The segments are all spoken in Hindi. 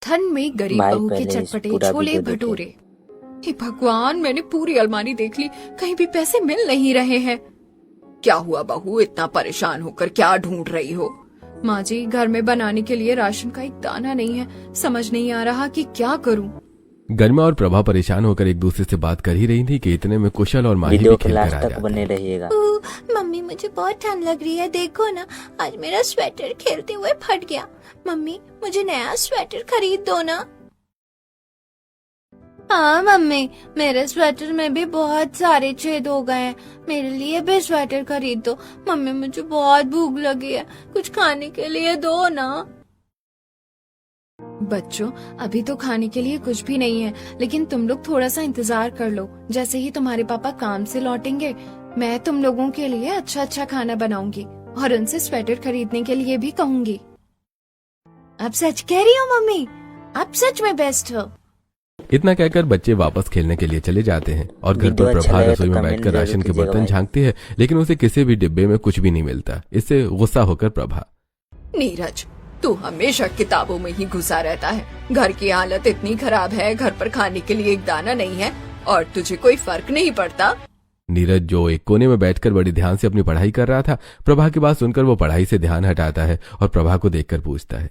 ठंड में गरीब भाई बहू के पहले इस चटपटे पूरा छोले वीडियो देखे। भटूरे। हे भगवान, मैंने पूरी अलमारी देख ली, कहीं भी पैसे मिल नहीं रहे हैं। क्या हुआ बहू, इतना परेशान होकर क्या ढूंढ रही हो? माँ जी, घर में बनाने के लिए राशन का एक दाना नहीं है, समझ नहीं आ रहा कि क्या करूँ। गरिमा और प्रभा परेशान होकर एक दूसरे से बात कर ही रही थी कि इतने में कुशल और माही वीडियो भी के खेल कर लास्ट आ तक जाते बने हैं। रहिएगा। मम्मी, मुझे बहुत ठंड लग रही है, देखो ना, आज मेरा स्वेटर खेलते हुए फट गया। मम्मी, मुझे नया स्वेटर खरीद दो ना। हाँ मम्मी, मेरे स्वेटर में भी बहुत सारे छेद हो गए हैं, मेरे लिए भी स्वेटर खरीद दो। मम्मी, मुझे बहुत भूख लगी है, कुछ खाने के लिए दो ना। बच्चों, अभी तो खाने के लिए कुछ भी नहीं है, लेकिन तुम लोग थोड़ा सा इंतजार कर लो। जैसे ही तुम्हारे पापा काम से लौटेंगे, मैं तुम लोगों के लिए अच्छा अच्छा खाना बनाऊंगी और उनसे स्वेटर खरीदने के लिए भी कहूंगी। आप सच कह रही हो मम्मी, आप सच में बेस्ट हो। इतना कहकर बच्चे वापस खेलने के लिए चले जाते हैं और घर वीडियो पर अच्छा प्रभा लगे तो रसोई में कमेंट बैठकर जरूर राशन के कीजिएगा बर्तन भाई। झांकती है, लेकिन उसे किसी भी डिब्बे में कुछ भी नहीं मिलता। इससे गुस्सा होकर प्रभा, नीरज, तू हमेशा किताबों में ही घुसा रहता है। घर की हालत इतनी खराब है, घर पर खाने के लिए एक दाना नहीं है और तुझे कोई फर्क नहीं पड़ता। नीरज जो एक कोने में बैठकर बड़ी ध्यान से अपनी पढ़ाई कर रहा था, प्रभा की बात सुनकर वो पढ़ाई से ध्यान हटाता है और प्रभा को देखकर पूछता है,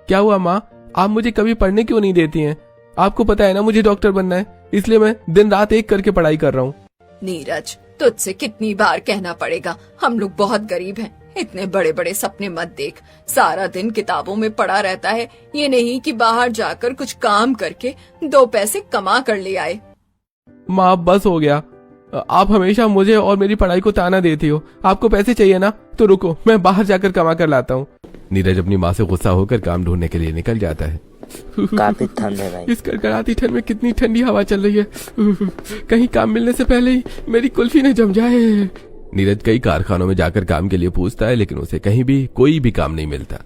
क्या हुआ माँ, आप मुझे कभी पढ़ने क्यों नहीं देती हैं? आपको पता है ना मुझे डॉक्टर बनना है, इसलिए मैं दिन रात एक करके पढ़ाई कर रहा हूँ। नीरज, तुझसे कितनी बार कहना पड़ेगा, हम लोग बहुत गरीब हैं, इतने बड़े बड़े सपने मत देख। सारा दिन किताबों में पड़ा रहता है, ये नहीं कि बाहर जाकर कुछ काम करके 2 पैसे कमा कर ले आए। माँ बस हो गया, आप हमेशा मुझे और मेरी पढ़ाई को ताना देती हो। आपको पैसे चाहिए ना, तो रुको, मैं बाहर जाकर कमा कर लाता हूँ। नीरज अपनी माँ से गुस्सा होकर काम ढूंढने के लिए निकल जाता है। काफी ठंड है भाई। इस कड़कड़ाती ठंड में कितनी ठंडी हवा चल रही है, कहीं काम मिलने से पहले ही मेरी कुल्फी न जम जाए। नीरज कई कारखानों में जाकर काम के लिए पूछता है, लेकिन उसे कहीं भी कोई भी काम नहीं मिलता।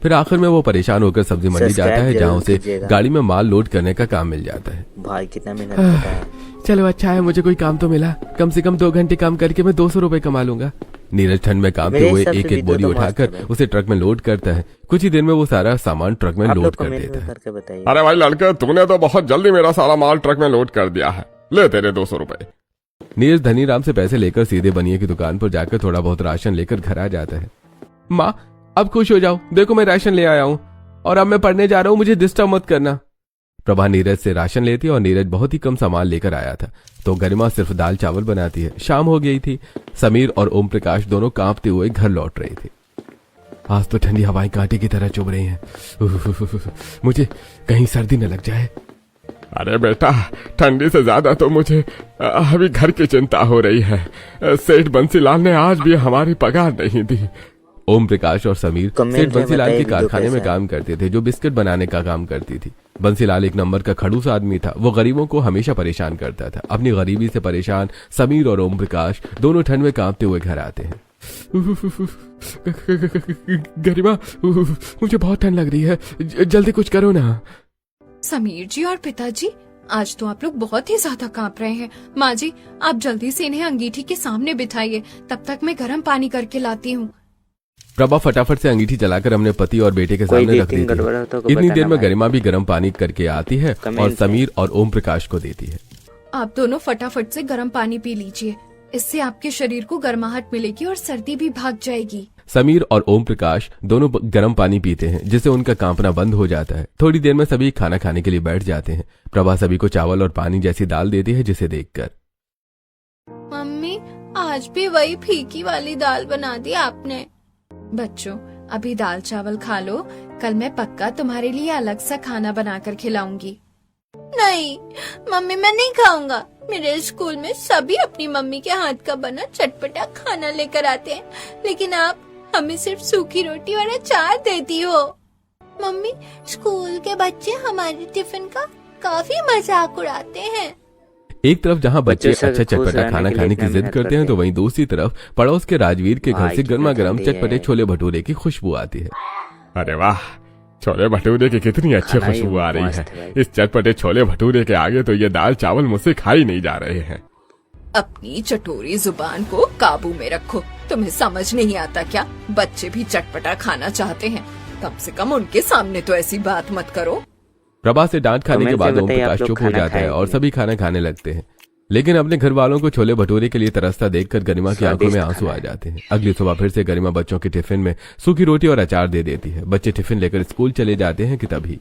फिर आखिर में वो परेशान होकर सब्जी मंडी जाता है, जहाँ उसे गाड़ी में माल लोड करने का काम मिल जाता है। भाई कितना मेहनत करता है। चलो अच्छा है, मुझे कोई काम तो मिला, कम से कम 2 घंटे काम करके मैं 200 रुपए कमा लूंगा। नीरज ठंड में कामते हुए एक एक बोरी उठाकर उसे ट्रक में लोड करता है। कुछ ही देर में वो सारा सामान ट्रक में लोड कर देता है। करके बताइए। अरे भाई लड़के, तूने तो बहुत जल्दी मेरा सारा माल ट्रक में लोड कर दिया है, ले तेरे 200 रुपए। नीरज धनीराम से पैसे लेकर सीधे बनिए की दुकान पर जाकर थोड़ा बहुत राशन लेकर घर आ जाता है। माँ, अब खुश हो जाओ, देखो मैं राशन ले आया हूँ और अब मैं पढ़ने जा रहा हूँ, मुझे डिस्टर्ब मत करना। प्रभा नीरज से राशन लेती है और नीरज बहुत ही कम सामान लेकर आया था, तो गरिमा सिर्फ दाल चावल बनाती है। शाम हो गई थी। समीर और ओम प्रकाश दोनों कांपते हुए घर लौट रहे थे। आज तो ठंडी हवाएं कांटे की तरह चुभ रही हैं। मुझे कहीं सर्दी न लग जाए। अरे बेटा, ठंडी से ज्यादा तो मुझे अभी घर की चिंता हो रही है। सेठ बंसीलाल ने आज भी हमारी पगार नहीं दी। ओम प्रकाश और समीर कमेंट सेठ में बंसीलाल बताइए के वीडियो कारखाने में कैसा है। काम करते थे, जो बिस्किट बनाने का काम करती थी। बंसीलाल एक नंबर का खड़ूस आदमी था। वो गरीबों को हमेशा परेशान करता था। अपनी गरीबी से परेशान समीर और ओम प्रकाश दोनों ठंड में कांपते हुए घर आते हैं। गरिमा, मुझे बहुत ठंड लग रही है, जल्दी कुछ करो ना। समीर जी और पिताजी, आज तो आप लोग बहुत ही ज्यादा कांप रहे हैं। माँ जी, आप जल्दी से इन्हें अंगीठी के सामने बिठाइए, तब तक मैं गर्म पानी करके लाती हूँ। प्रभा फटाफट से अंगीठी चलाकर अपने पति और बेटे के कोई सामने रख डेटिंग देती गड़बड़ है। हो तो इतनी बताना देर में भाई। गरिमा भी गर्म पानी करके आती है कमेंट और में। समीर और ओम प्रकाश को देती है। आप दोनों फटाफट से गर्म पानी पी लीजिए, इससे आपके शरीर को गर्माहट मिलेगी और सर्दी भी भाग जाएगी। समीर और ओम प्रकाश दोनों गर्म पानी पीते हैं, जिससे उनका कांपना बंद हो जाता है। थोड़ी देर में सभी खाना खाने के लिए बैठ जाते हैं। प्रभा सभी को चावल और पानी जैसी दाल देती है, जिसे देखकर, मम्मी, आज भी वही फीकी वाली दाल बना दी आपने। बच्चों, अभी दाल चावल खा लो, कल मैं पक्का तुम्हारे लिए अलग सा खाना बनाकर खिलाऊंगी। नहीं मम्मी, मैं नहीं खाऊंगा। मेरे स्कूल में सभी अपनी मम्मी के हाथ का बना चटपटा खाना लेकर आते हैं, लेकिन आप हमें सिर्फ सूखी रोटी और अचार देती हो। मम्मी, स्कूल के बच्चे हमारे टिफिन का काफी मजाक उड़ाते हैं। एक तरफ जहां बच्चे बच्चों से अच्छा खुश चटपटा रहने खाना के लिए खाने की इतना जिद मेहनत करते हैं, तो करते वहीं दूसरी तरफ पड़ोस के राजवीर के घर भाई से कितना गर्मा गर्म ठंडी चटपटे है। छोले भटूरे की खुशबू आती है। अरे वाह, छोले भटूरे की कितनी अच्छी खाना ही खुशबू आ रही मस्त है। है भाई। इस चटपटे छोले भटूरे के आगे तो ये दाल चावल मुझसे खाई नहीं जा रहे हैं। अपनी चटोरी जुबान को काबू में रखो, तुम्हें समझ नहीं आता क्या? बच्चे भी चटपटा खाना चाहते हैं। कम से कम उनके सामने तो ऐसी बात मत करो। प्रभा से डांट खाने के कमेंट बाद से ओम बताइए प्रकाश आप लोग चुप हो खाना जाता है और खाएंगे। सभी खाना खाने लगते हैं। लेकिन अपने घर वालों को छोले भटूरे के लिए तरसता देखकर गरिमा की आंखों में स्वादिष्ट आंसू खाना आ जाते हैं। अगली सुबह फिर से गरिमा बच्चों के टिफिन में सूखी रोटी और अचार दे देती है। बच्चे टिफिन लेकर स्कूल चले जाते हैं कि तभी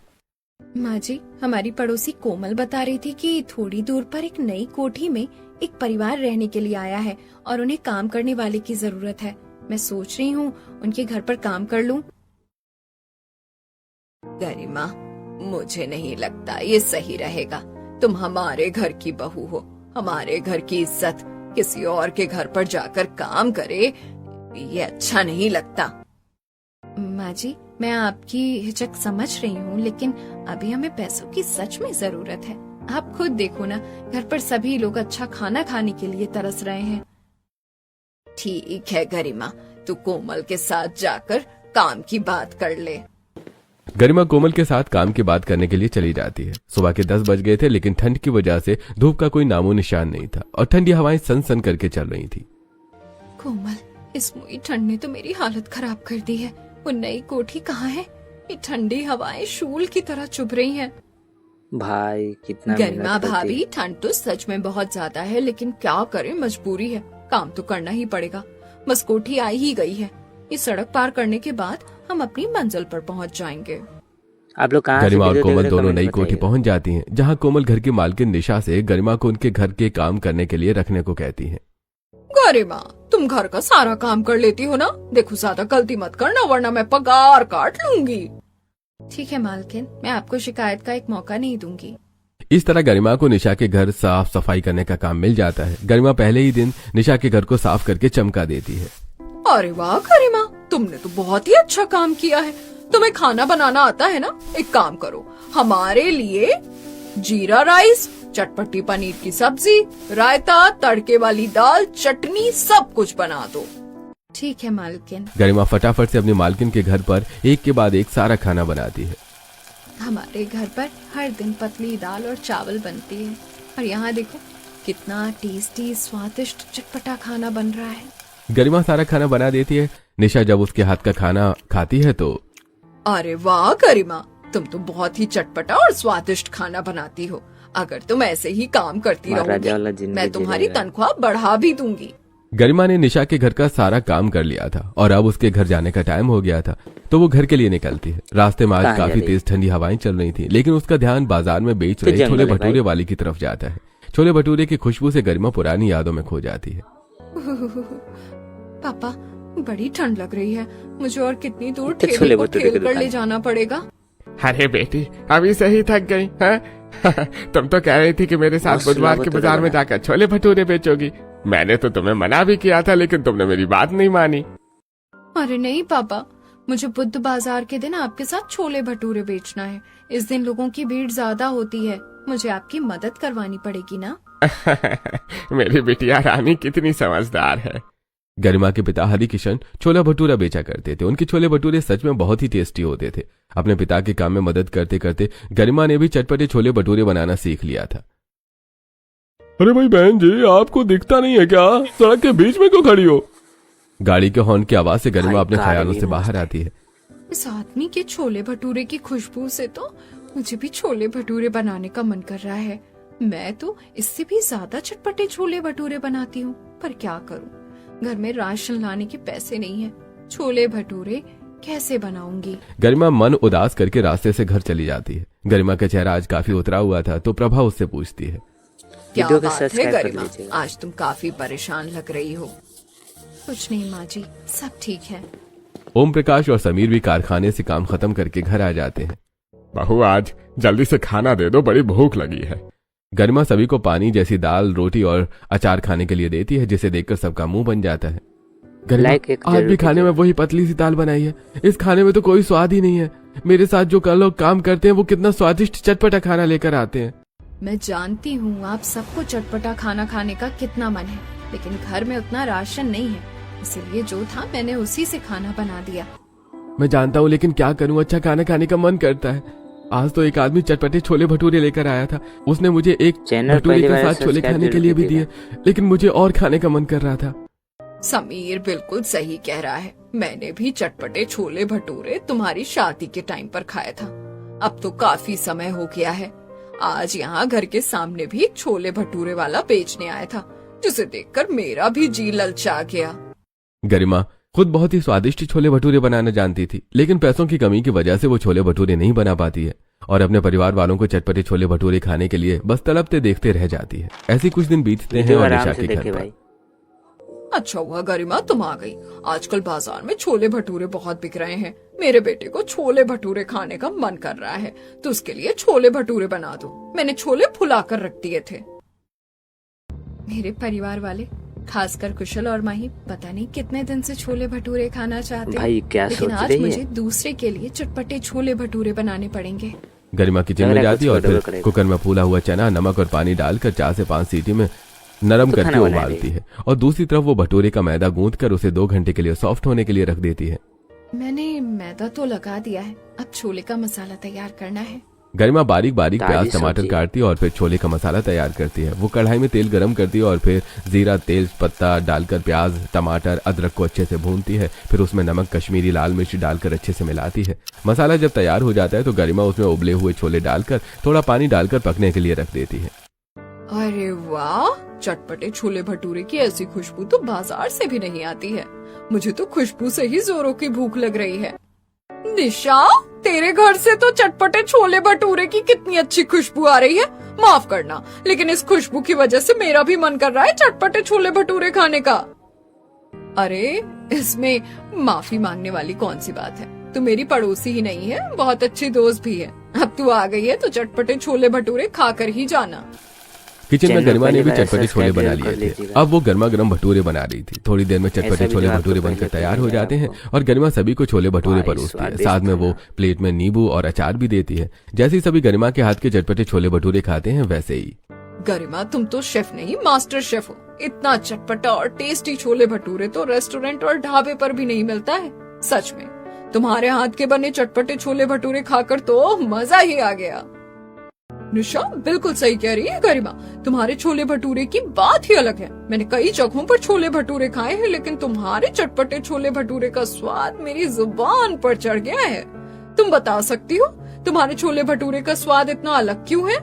माँ जी, हमारी पड़ोसी कोमल बता रही थी कि थोड़ी दूर पर एक नई कोठी में एक परिवार रहने के लिए आया है और उन्हें काम करने वाले की जरूरत है। मैं सोच रही हूँ उनके घर पर काम कर लूँ। गरिमा, मुझे नहीं लगता ये सही रहेगा। तुम हमारे घर की बहू हो, हमारे घर की इज्जत किसी और के घर पर जाकर काम करे, ये अच्छा नहीं लगता। माँ जी, मैं आपकी हिचक समझ रही हूँ, लेकिन अभी हमें पैसों की सच में जरूरत है। आप खुद देखो ना, घर पर सभी लोग अच्छा खाना खाने के लिए तरस रहे हैं। ठीक है गरिमा, तू कोमल के साथ जाकर काम की बात कर ले। गरिमा कोमल के साथ काम की बात करने के लिए चली जाती है। सुबह के 10 बज गए थे, लेकिन ठंड की वजह से धूप का कोई नामो निशान नहीं था और ठंडी हवाएं सन सन करके चल रही थी। कोमल, इस मुई ठंड ने तो मेरी हालत खराब कर दी है। वो नई कोठी कहाँ है? ये ठंडी हवाएं शूल की तरह चुभ रही हैं। भाई कितना गरिमा मेहनत करती भाभी, ठंड तो सच में बहुत ज्यादा है, लेकिन क्या करें, मजबूरी है। काम तो करना ही पड़ेगा। बस कोठी आई ही गई है। इस सड़क पार करने के बाद हम अपनी मंजिल पर पहुंच जाएंगे। आप लोग कहाँ से गरिमा और वीडियो देख कोमल रहे हैं, दोनों कमेंट नई में कोठी बताइए। पहुंच जाती हैं, जहां कोमल घर की मालकिन निशा से गरिमा को उनके घर के काम करने के लिए रखने को कहती है। गरिमा, तुम घर का सारा काम कर लेती हो ना? देखो, ज्यादा गलती मत करना वरना मैं पगार काट लूंगी। ठीक है मालकिन, मैं आपको शिकायत का एक मौका नहीं दूंगी। इस तरह गरिमा को निशा के घर साफ सफाई करने का काम मिल जाता है। गरिमा पहले ही दिन निशा के घर को साफ करके चमका देती है। अरे वाह गरिमा, तुमने तो बहुत ही अच्छा काम किया है। तुम्हें खाना बनाना आता है ना? एक काम करो, हमारे लिए जीरा राइस, चटपटी पनीर की सब्जी, रायता, तड़के वाली दाल, चटनी, सब कुछ बना दो। ठीक है मालकिन। गरिमा फटाफट से अपनी मालकिन के घर पर एक के बाद एक सारा खाना बनाती है। हमारे घर पर हर दिन पतली दाल और चावल बनती है, और यहाँ देखो कितना टेस्टी, स्वादिष्ट, चटपटा खाना बन रहा है। गरिमा सारा खाना बना देती है। निशा जब उसके हाथ का खाना खाती है तो अरे वाह गरिमा, तुम तो बहुत ही चटपटा और स्वादिष्ट खाना बनाती हो। अगर तुम ऐसे ही काम करती महाराजा वाला रहोगी, जिंदगी मैं जी तुम्हारी रहे हैं। तनख्वाह बढ़ा भी दूंगी। गरिमा ने निशा के घर का सारा काम कर लिया था और अब उसके घर जाने का टाइम हो गया था, तो वो घर के लिए निकलती है। रास्ते में आज कहाँ जा काफी रही? तेज ठंडी हवाएं चल रही थी, लेकिन उसका ध्यान बाजार में बेच तो रहे जंगल छोले है भटूरे भाई। वाली की तरफ जाता है। छोले भटूरे की खुशबू से गरिमा पुरानी यादों में खो जाती है। पापा, बड़ी ठंड लग रही है। मुझे और कितनी दूर इतने ठेले छोले को भटूरे की ठेल कर दुकान। ले जाना पड़ेगा? अरे बेटी, अभी से ही थक गई हैं? तुम तो कह रही थी कि मेरे साथ मसला बुधवार के भटूरे बाजार में बना। जाकर छोले भटूरे बेचोगी। मैंने तो तुम्हें मना भी किया था, लेकिन तुमने मेरी बात नहीं मानी। अरे नहीं पापा, मुझे बुध बाजार के दिन आपके साथ छोले भटूरे बेचना है। इस दिन लोगों की भीड़ ज्यादा होती है। मुझे आपकी मदद करवानी पड़ेगी ना? मेरी बिटिया रानी कितनी समझदार है। गरिमा के पिता हरि किशन छोला भटूरा बेचा करते थे। उनके छोले भटूरे सच में बहुत ही टेस्टी होते थे। अपने पिता के काम में मदद करते करते गरिमा ने भी चटपटे छोले भटूरे बनाना सीख लिया था। अरे भाई बहन जी, आपको दिखता नहीं है क्या? सड़क के बीच में क्यों खड़ी हो? गाड़ी के हॉर्न की आवाज से गरिमा भाई, अपने गाड़ी ख्यालों से मस्त बाहर है। आती है। इस आदमी के छोले भटूरे की खुशबू से तो मुझे भी छोले भटूरे बनाने का मन कर रहा है। मैं तो इससे भी ज्यादा चटपटे छोले भटूरे बनाती हूँ, पर क्या करूँ, घर में राशन लाने के पैसे नहीं है। छोले भटूरे कैसे बनाऊंगी? गरिमा मन उदास करके रास्ते से घर चली जाती है। गरिमा का चेहरा आज काफी उतरा हुआ था, तो प्रभा उससे पूछती है, क्या वीडियो को बात है सब्सक्राइब कर गरिमा, लीजिएगा। आज तुम काफी परेशान लग रही हो। कुछ नहीं माँ जी, सब ठीक है। ओम प्रकाश और समीर भी कारखाने से काम खत्म करके घर आ जाते हैं। बहू, आज जल्दी से खाना दे दो, बड़ी भूख लगी है। गरिमा सभी को पानी जैसी दाल, रोटी और अचार खाने के लिए देती है, जिसे देखकर सबका मुंह बन जाता है। गरिमा, लाइक एक आज जरूर भी खाने में वही पतली सी दाल बनाई है। इस खाने में तो कोई स्वाद ही नहीं है। मेरे साथ जो कल लोग काम करते हैं वो कितना स्वादिष्ट चटपटा खाना लेकर आते हैं। मैं जानती हूँ आप सबको चटपटा खाना खाने का कितना मन है, लेकिन घर में उतना राशन नहीं है, इसलिए जो था मैंने उसी से खाना बना दिया। मैं जानता हूँ, लेकिन क्या करूँ, अच्छा खाना खाने का मन करता है। आज तो एक आदमी चटपटे छोले भटूरे लेकर आया था। उसने मुझे एक चैनल भटूरे पहली के बार साथ छोले सब्सक्राइब खाने के लिए भी जरूर दिए, लेकिन मुझे और खाने का मन कर रहा था। समीर बिल्कुल सही कह रहा है। मैंने भी चटपटे छोले भटूरे तुम्हारी शादी के टाइम पर खाया था। अब तो काफी समय हो गया है। आज यहाँ घर के सामने भी एक छोले भटूरे वाला बेचने आया था, जिसे देखकर मेरा भी जी ललचा गया। गरिमा खुद बहुत ही स्वादिष्ट छोले भटूरे बनाना जानती थी, लेकिन पैसों की कमी की वजह से वो छोले भटूरे नहीं बना पाती है और अपने परिवार वालों को चटपटे छोले भटूरे खाने के लिए बस तड़पते देखते रह जाती है। ऐसे कुछ दिन बीतते हैं और निशा के घर पर। अच्छा हुआ गरिमा तुम आ गई। आजकल बाजार में छोले भटूरे बहुत बिक रहे हैं। मेरे बेटे को छोले भटूरे खाने का मन कर रहा है, तो उसके लिए छोले भटूरे बना दो। मैंने छोले फुला कर रख दिए थे। मेरे परिवार वाले, खासकर कुशल और माही, पता नहीं कितने दिन से छोले भटूरे खाना चाहते हैं। भाई क्या लेकिन सोच आज रही मुझे है? दूसरे के लिए चटपटे छोले भटूरे बनाने पड़ेंगे। गरिमा किचन में जाती है और फिर कुकर में फूला हुआ चना, नमक और पानी डालकर 4 से 5 सीटी में नरम करके उबालती है और दूसरी तरफ वो भटूरे का मैदा गूंथकर उसे 2 घंटे के लिए सॉफ्ट होने के लिए रख देती है। मैंने मैदा तो लगा दिया है, अब छोले का मसाला तैयार करना है। गरिमा बारीक बारीक ताजी प्याज टमाटर सब्जी। काटती है और फिर छोले का मसाला तैयार करती है। वो कढ़ाई में तेल गरम करती है और फिर जीरा तेज पत्ता डालकर प्याज टमाटर अदरक को अच्छे से भूनती है। फिर उसमें नमक कश्मीरी लाल मिर्च डालकर अच्छे से मिलाती है। मसाला जब तैयार हो जाता है तो गरिमा उसमें उबले हुए छोले डालकर थोड़ा पानी डालकर पकने के लिए रख देती है। अरे वाह, चटपटे छोले भटूरे की ऐसी खुशबू तो बाजार से भी नहीं आती है। मुझे तो खुशबू से ही जोरों की भूख लग रही है। निशा, तेरे घर से तो चटपटे छोले भटूरे की कितनी अच्छी खुशबू आ रही है। माफ करना, लेकिन इस खुशबू की वजह से मेरा भी मन कर रहा है चटपटे छोले भटूरे खाने का। अरे इसमें माफी मांगने वाली कौन सी बात है? तू मेरी पड़ोसी ही नहीं है, बहुत अच्छी दोस्त भी है। अब तू आ गई है तो चटपटे छोले भटूरे खाकर ही जाना। किचन में चैनल गरिमा ने भी पहली बार चटपटे छोले बना सब्सक्राइब कर लिए थे। लीजिएगा। अब वो गर्मा गर्म भटूरे बना रही थी। थोड़ी देर में ऐसा चटपटे भी छोले तो आपको भटूरे बनकर पहले तैयार हो बताया जाते हैं आपको। और गरिमा सभी को छोले भटूरे भाई, परोसती है। स्वादिष्ट साथ में वो खाना। प्लेट में नींबू और अचार भी देती है। जैसे ही सभी गरिमा के हाथ के चटपटे छोले भटूरे खाते हैं वैसे ही गरिमा, तुम तो शेफ नहीं मास्टर शेफ हो। इतना चटपटा और टेस्टी छोले भटूरे तो रेस्टोरेंट और ढाबे पर भी नहीं मिलता है। सच में तुम्हारे हाथ के बने चटपटे छोले भटूरे खाकर तो मजा ही आ गया। निशा बिल्कुल सही कह रही है गरिमा, तुम्हारे छोले भटूरे की बात ही अलग है। मैंने कई जगहों पर छोले भटूरे खाए हैं, लेकिन तुम्हारे चटपटे छोले भटूरे का स्वाद मेरी जुबान पर चढ़ गया है। तुम बता सकती हो तुम्हारे छोले भटूरे का स्वाद इतना अलग क्यों है?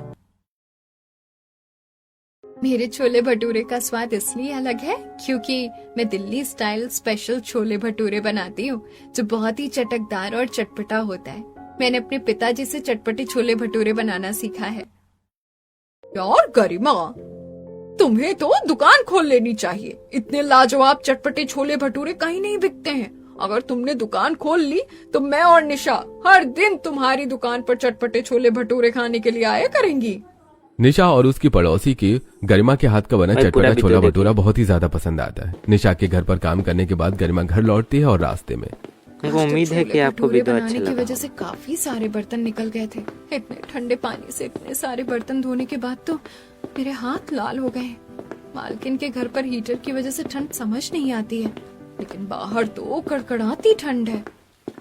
मेरे छोले भटूरे का स्वाद इसलिए अलग है क्योंकि मैं दिल्ली स्टाइल स्पेशल छोले भटूरे बनाती हूँ, जो बहुत ही चटकदार और चटपटा होता है। मैंने अपने पिताजी से चटपटे छोले भटूरे बनाना सीखा है। यार गरिमा, तुम्हें तो दुकान खोल लेनी चाहिए। इतने लाजवाब चटपटे छोले भटूरे कहीं नहीं बिकते हैं। अगर तुमने दुकान खोल ली तो मैं और निशा हर दिन तुम्हारी दुकान पर चटपटे छोले भटूरे खाने के लिए आया करेंगी। निशा और उसकी पड़ोसी की गरिमा के हाथ का बना भाई, पूरा चटपटा भी तो छोला देखिए। भटूरा बहुत ही ज्यादा पसंद आता है। निशा के घर पर काम करने के बाद गरिमा घर लौटती है और रास्ते में हमको उम्मीद है कि आपको भी तो अच्छा बनाने की लगा वजह से काफी सारे बर्तन निकल गए थे। इतने ठंडे पानी से इतने सारे बर्तन धोने के बाद तो मेरे हाथ लाल हो गए। मालकिन के घर पर हीटर की वजह से ठंड समझ नहीं आती है, लेकिन बाहर तो कड़कड़ाती ठंड है।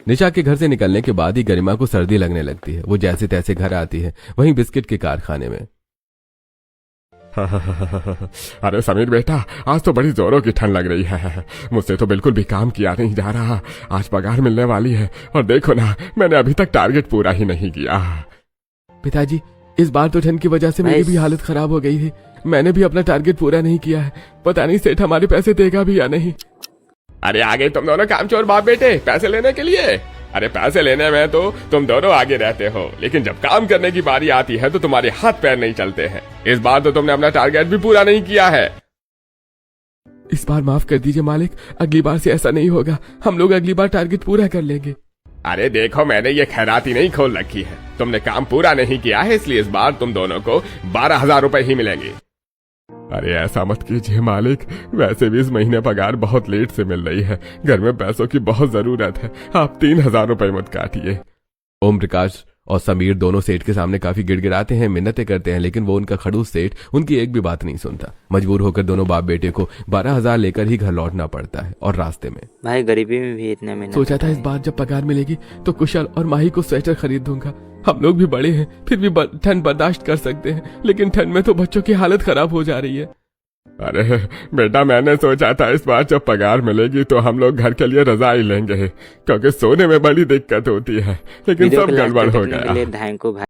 निशा के घर से निकलने के बाद ही गरिमा को सर्दी लगने लगती है। वो जैसे तैसे घर आती है, वहीं बिस्किट के कारखाने में। अरे समीर बेटा, आज तो बड़ी जोरों की ठंड लग रही है। मुझसे तो बिल्कुल भी काम किया नहीं जा रहा। आज पगार मिलने वाली है और देखो ना, मैंने अभी तक टारगेट पूरा ही नहीं किया। पिताजी, इस बार तो ठंड की वजह से मेरी भाई, भी हालत खराब हो गई थी। मैंने भी अपना टारगेट पूरा नहीं किया है। पता नहीं सेठ हमारे पैसे देगा भी या नहीं। अरे आगे तुम दोनों कामचोर बाप बेटे पैसे लेने के लिए। अरे पैसे लेने में तो तुम दोनों आगे रहते हो, लेकिन जब काम करने की बारी आती है तो तुम्हारे हाथ पैर नहीं चलते हैं। इस बार तो तुमने अपना टारगेट भी पूरा नहीं किया है। इस बार माफ कर दीजिए मालिक, अगली बार से ऐसा नहीं होगा। हम लोग अगली बार टारगेट पूरा कर लेंगे। अरे देखो, मैंने ये खैराती नहीं खोल रखी है। तुमने काम पूरा नहीं किया है, इसलिए इस बार तुम दोनों को 12,000 रुपए ही मिलेंगे। अरे ऐसा मत कीजिए मालिक, वैसे भी इस महीने पगार बहुत लेट से मिल रही है। घर में पैसों की बहुत जरूरत है। आप 3,000 रुपए मत काटिए। ओम प्रकाश और समीर दोनों सेठ के सामने काफी गिड़गिड़ाते हैं, मिन्नतें करते हैं, लेकिन वो उनका खड़ूस सेठ उनकी एक भी बात नहीं सुनता। मजबूर होकर दोनों बाप बेटे को 12,000 लेकर ही घर लौटना पड़ता है। और रास्ते में भाई, गरीबी में भी इतने में सोचा था इस बार जब पगार मिलेगी तो कुशल और माही को स्वेटर खरीद दूंगा। हम लोग भी बड़े हैं, फिर भी ठंड बर्दाश्त कर सकते हैं, लेकिन ठंड में तो बच्चों की हालत खराब हो जा रही है। अरे बेटा, मैंने सोचा था इस बार जब पगार मिलेगी तो हम लोग घर के लिए रजाई लेंगे, क्योंकि सोने में बड़ी दिक्कत होती है, लेकिन वीडियो सब को लास्ट गड़बड़ तक हो देखने के गया। लिए भाई को